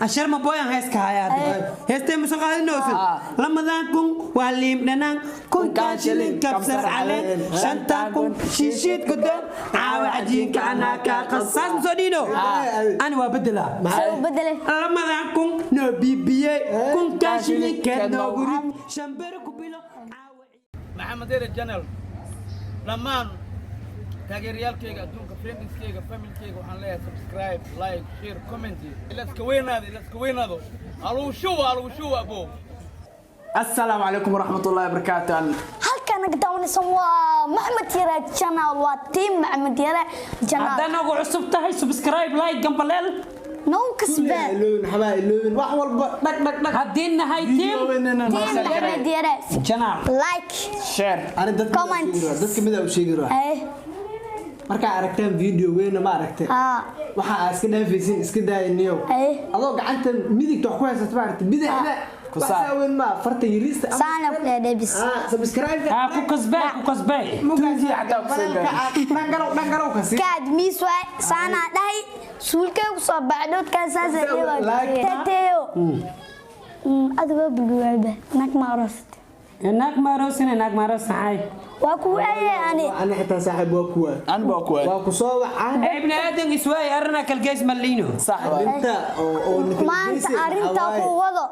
عشان ما بويان هيسك هايات هستي مسقال نوسن لما ذاكم وهالليم ننان كون كاشلين كبسر عليه شنتاكم شيشيت قدام عاوي عجين كأنا كقصاص مصدينو أنا وبدله لما ذاكم نبي بيه كون كاشلين كنا قريب شنبركوا بلا محمد الجنرال لما taageerayaalkayga adduunka friendskayga familkayga waxaan leeyahay subscribe like share comment iska weynaado alugu abo السلام عليكم ورحمة الله وبركاته. halkan gadawnaysan waa Maxamed Yara channel waa team Maxamed Yara channel haddana ugu cusub tahay subscribe like gambaleel no kasbaa لون حبايب لون wax walba dhag haddii nahay team Maxamed Yara channel like share ana dadka mid u sheegi marka aragtaan video weyn ma aragtay waxa aad iska dhaafaysin iska daayniyo adoo gacanta midigta wax ku haysato maartay bidixda kusaawin ma farta yirista saana ku dhabis subscribe ku kasbay mugaasi hada dhangalow kasi kaad miiswa saana dhahay suulkay ku soo baxdood ka saasay tateyo adaba bulwalba nak maros hay واكو أنا حتى صاحب واكو واكو صوّع ابن آدم يسوي أرنا كالجيس ملينو صح أنت ما أنت أنت أكو وضع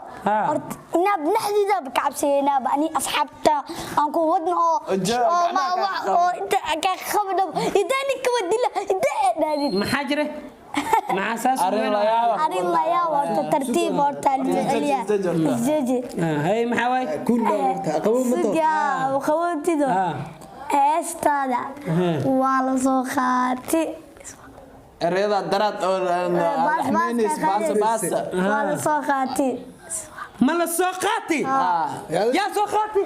ناب نحدي ذا بكعبسي ناب أني أصحابته أنكو وضنا ما أنت كخبر إداني كوديلا إداني محاجرة مع أساس أرين لا يا ورت ترتيب ورت الفعلية الزوجي هاي محاوي كله قوم سجى وخوتي ذو استاذ والله صخاتي الرياضة درات أو باس والله صخاتي ملا سوقاتي يا سوقاتي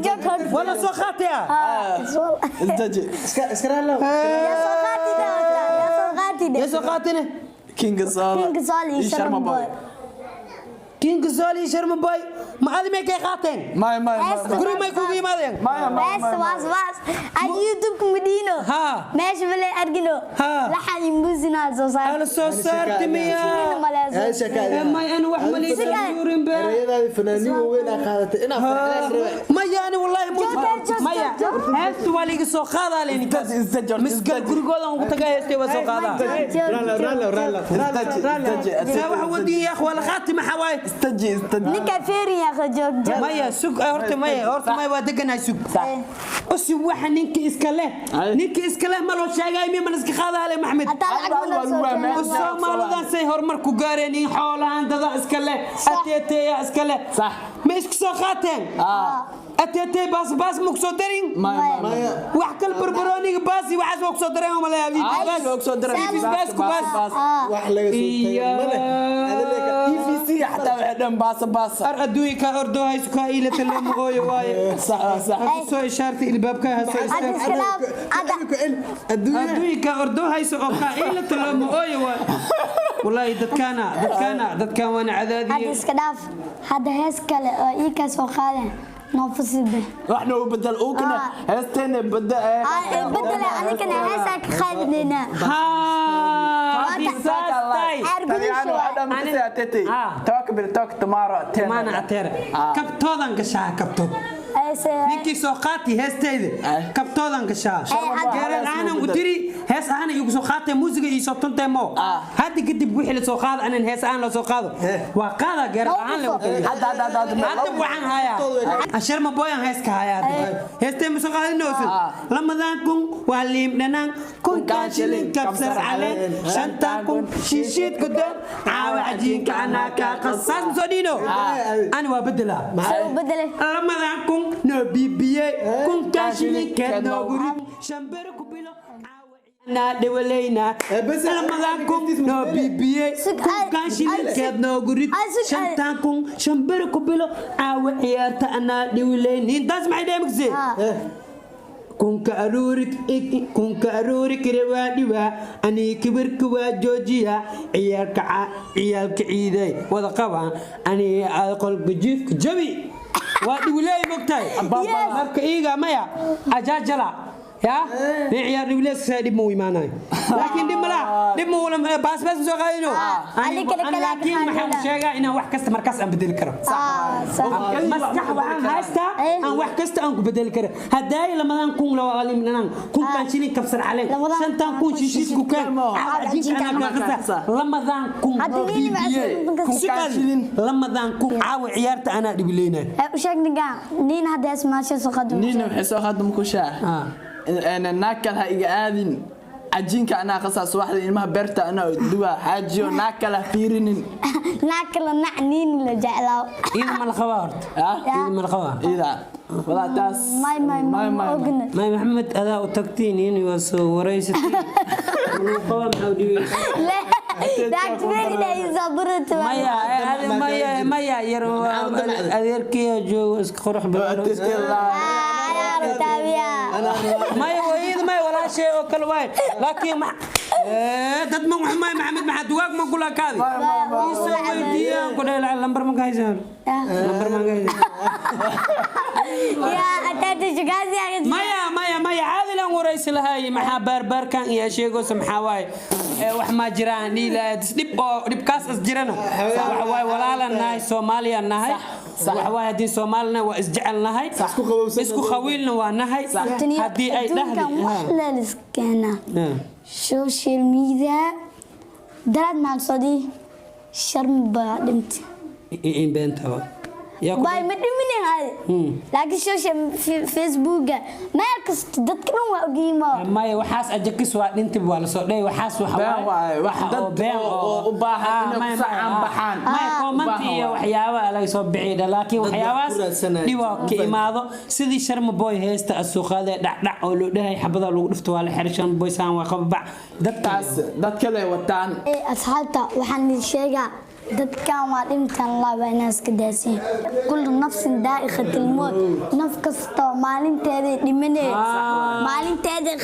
جب ولا سوقاتي اسكر له يا سوقاتي كينج سالي شرم باي ما ادمي كي خاتين ما قولوا ما يكون مالين بس اليوتيوب كوميدينو ماشي بلا ارجلو لحن يمبوزنا صار تميا ما انا وحملي يورين با رياضه فنانين وين اخذت انا ما يعني والله ما يا هست ولي سو قادا لين مسكل غرغودا ugu tagay heestay waa soo qaada rala waxa wadii ya akhwal khatim xawaay استجي نيكا فيري يا خجوج مايا سوق هورت ماي waa deganay sug usi waxa ninka iska leh ma loo sheegay mi man iska qaadaale maxmed Soomaalidan say hormar ku gaareen in xoolahan dada iska leh ateeteya iska leh صح ma iska soo qaateen أتيتي باس مكسو درين واحد كل بربروني باسي واحد مكسو درين وما لا يبي باس واحد في سي حتى وحدهم باس أردوي كأردو هاي سكايلة اللي واي صح سو إشارة الباب كها أردوي كأردو هاي سكايلة اللي واي والله دت كان وانا عذابي هذا اسكداف هذا هسكال إيكاس وخاله نفسي به احنا بدل اوكنا هستين بدل انا كنا هسك خالدنا انا تتي توك تمارا تمانا اتير كبتودان قشا كبتود ninkii soo qaati heestayda kabtoodan gashaa garan aan ugu diri hees aan igu soo qaatay muusiga iyo soo tuntay mo hadda kadib wixii la soo qaado aan hees aan la soo qaado waa qaada garan aan la hadda waxaan haya ashar ma booyan heeska haya heestay ma soo qaadinoosin lamadan kun waa liim dhanaan kun kaashilin kabsar caleen shantan kun shiishid gudam caawa cajiinka anaka qasaas soo dhino aan waa bedela lamadan kun no bibiye kun kaashilin keedno gurib shambir ku bilo na dewaleyna lamadan kun no bibiye kun kaashilin keedno gurib shantan kun shambir ku bilo caawa ciyaarta ana dewaleyna intaas maxay dheemigse kunka aruurik rewaadhiwa ani kibirka waa joojiya ciyaalka ciiday wada qaba ani qolka jiifka jabi waa dhiwiley mogtahay marka iiga maya ajaajala يا عيار نبليس سيدي مو إيمانه لكن دي ملا دي مو ولا بس سوق هاينو أنا لكن ما حد شيء إنه واحد كست مركز أم بدل كرم مسح وعن هاستا أن واحد كست أنك بدل كرم هداي لما نكون لو أغلي مننا كون كان شيء كبسر عليه سنتان كون شيء كوكان عجيب أنا كذا لما ذان كون لما ذان كون عاو عيارت أنا دبلينا وشك نجا نين هذا اسمه شو سقدم نين وحسوا خدم كوشاه أنا ناكل هاي قاعدين عجينك أنا قصص واحد إنما برتا أنا دوا حاجيو ناكل فيرين ناكل نعنين اللي جعله إذا ما الخبرت إذا ما الخبر إذا ولا تاس ما محمد هذا وتكتيني وصوريستي من قوم حودي لا داكتين لا يصبرت ما يرو أذكر جو اسكروح بالروس ما يويد ما ولا شيء وكل واحد لكن ما تدمع محمد مع دواق ما أقول لك هذه يسوي ديان كده لمبر ما كايزان لمبر ما كايزان يا أتاتي شكاسي مايا هذه لان ورئيس لهاي مع بربر كان يا شيء قسم حواي وحما جيراني لا دب كاس أسجرنا وحواي ولا لنا سوماليا نهاي وحواي هدي سومالنا وإسجعلنا هاي بسكو خويلنا ونهاي هدي أي دهلي وحلا لسكنا سوشيال ميديا دراد مع الصديق شرم بدمت إن بنتها باي مدمني هاي لكن سوشيال فيسبوك ما يكست دتكنا وقيمة ما يوحاس أجكس وأنت بوالو صدق وحاس وحواي واحد وباحة ما بحان ما كومنتي وحياة على يصب بعيدة لكن وحياة ديوا كإماضة سيدي شرم بوي هيست السوق هذا دع أولو ده يحبذ لو رفتوا على حرشان بوي سام وخبع دت كله وتان أصحابته وحن الشيء dadkan waa dhintan laba inaas ka daasay kullu nafsin daa'ikhatul maut naf kasto maalinteeda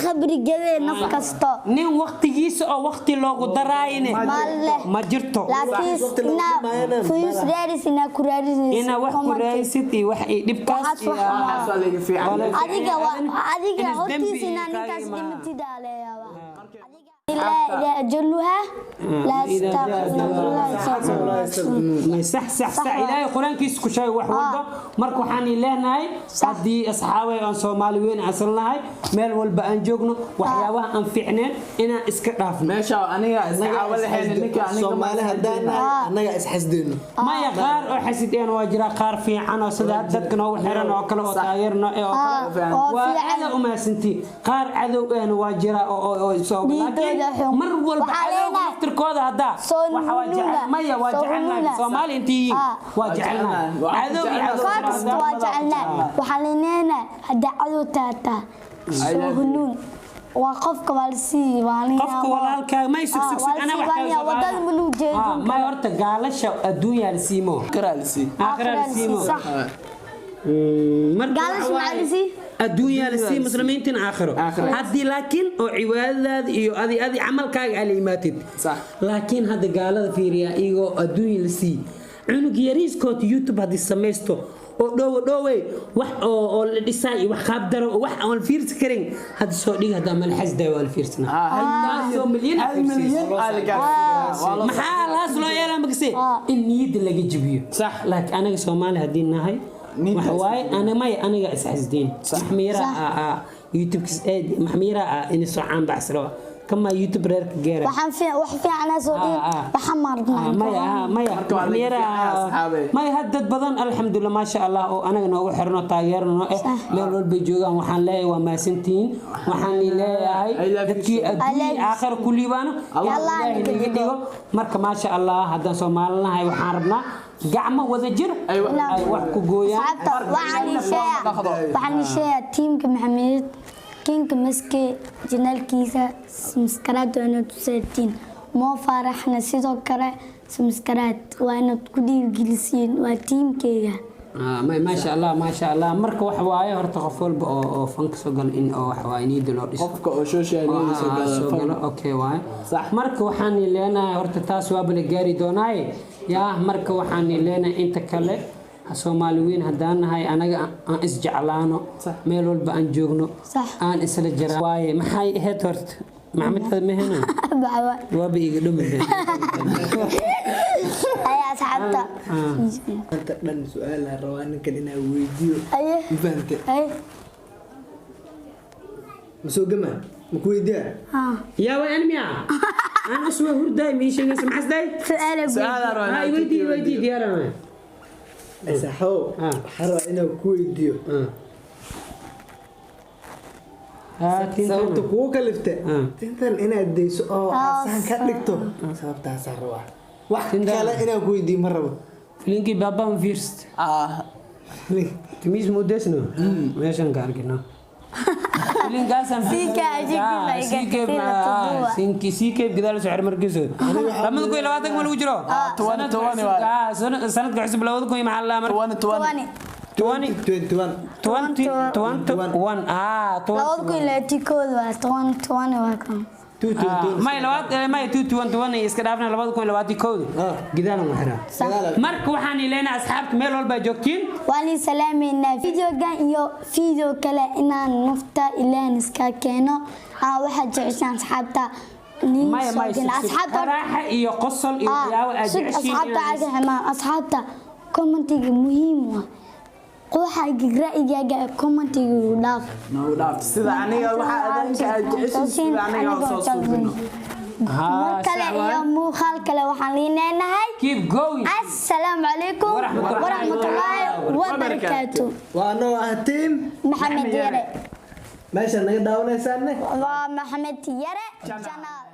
khabrigeeda naf kasto nin waqtigiisa oo waqti loogu daraayne ma jirto laakiin fuyus raadisina ku raadisina ina wax ku raadisid iyo wax dhibkaas adiga hortiisina ninkaas dhimatida leeyahay لا أجلها لا استغفر صح إلهي قرآن كيس كشاي وحوده مركو حاني لهناي هدي أصحابي أن سوماليين أصلنا هاي مال والبقى نجوجنا وحياوها أنفعنين إنا إسكرافنا ما شاء أنا أول حين نك سومالي هدانا أنا إسحسدين ما يقار حسيتين واجرا قار في عنا صدق دتكنا وحرنا وكلا وطايرنا وعلى أما سنتي قار عدو أنا واجرا أو سومالي مر والبا افتر كودا هدا وحواجع ميا واجعلنا صومالي انتي واجعلنا عدو واجعلنا وحلينا هدا عدو تاتا سوهنون وقفك والسي قفك والالك ما يسكسك انا ودد منو جيد ما يورت قالشا الدنيا لسيمو اخر لسيمو صح قالش معلسي الدنيا لسي مسلمين آخره هذه لكن وعواد هذه عمل كاج على ماتت صح لكن هذا قال في رياء الدنيا لسي عنق يريس كوت يوتيوب هذه سميستو دوي wax oo la dhisay wax qaab daro wax aan fiirsi karin hada soo dhig hada mal xasday wal fiirsana taasoo milyan maxaa laas loo yeelaa magsay in niyad laga jibiyo صح laakiin anaga Soomaali hadii nahay waxaay أنا أسحزدين محميرة يوتيوب محميرة إن سوعان بعسروا كما يوتيوب ريرك جيرة وحفي على سودي وحمرنا ما محميرة ما يهدد بدن الحمد لله ما شاء الله أنا نوع حرنا طايرنا ملول بيجوجا وحن لا وما سنتين وحن لا هاي آخر كل يبانو يلا مرك ما شاء الله هذا سومالنا هاي وحاربنا gacmo wada jir ay wax ku gooyaan waxaan sheegay teamka maxamed kinka maske janaalkiisa subscribe inuu tusatiin mo faraxna sidoo kale subscribe waa inaad ku dhiirigelisin waa teamkeyga ما شاء الله مركو وحواي هرت قفول أو فنك سجل إن أو حواي نيد لو قفك أو شوشيال سجل أوكي واي صح مركو وحني لنا هرت تاس وابل جاري دوناي يا مركو وحني لنا أنت كله Soomaali weyn haddaan nahay anaga aan isjeclaano meel walba aan joogno aan isla jira waaye maxay ahayd horta maxamed fadmehena waa biiga dhumay ay asxaabta anta dhan su'aal la rabaa ninkan inaa weydiyo fahante masoo gama ma ku weydiyaa yaa way anmiya aan iswa hurday mi sheegaysa maxasday su'aal ay weydii diyaarana saxo xara inaa ku weydiyo sababta kugu kalifte tintan inaad deyso oo asaan ka dhigto sababtaas rabaa wax kale inaa ku weydiyo ma rabo filinkii baba first timis mudesno meeshan ka argino filinkaasaan siike gadaal soo xir markiisu lamada ku 20 ma lagu jiro sanadka cusub 2000 maxaa la mar 2021 marka waxaan ilaahay asxaabta meel walba joogtiin wali salaameena videogan iyo video kale inaan nafta ilaahay iska keeno waxa jeceshaan asxaabta asxaabta raaxa iyo qosol iyo yaaw asxaabta commentiga muhiim ah qoxayga ra'yigaaga commentiga dhaaf sida aniga waxa adanka aad jeceshay sida aniga soo suubino kale iyo muuqaal kale waxaan leenahay keep going assalaamu calaykum waraxmatullaahi wabarakaatuh waano team maxamed yare meesha naga daawanaysaane waa maxamed yare channel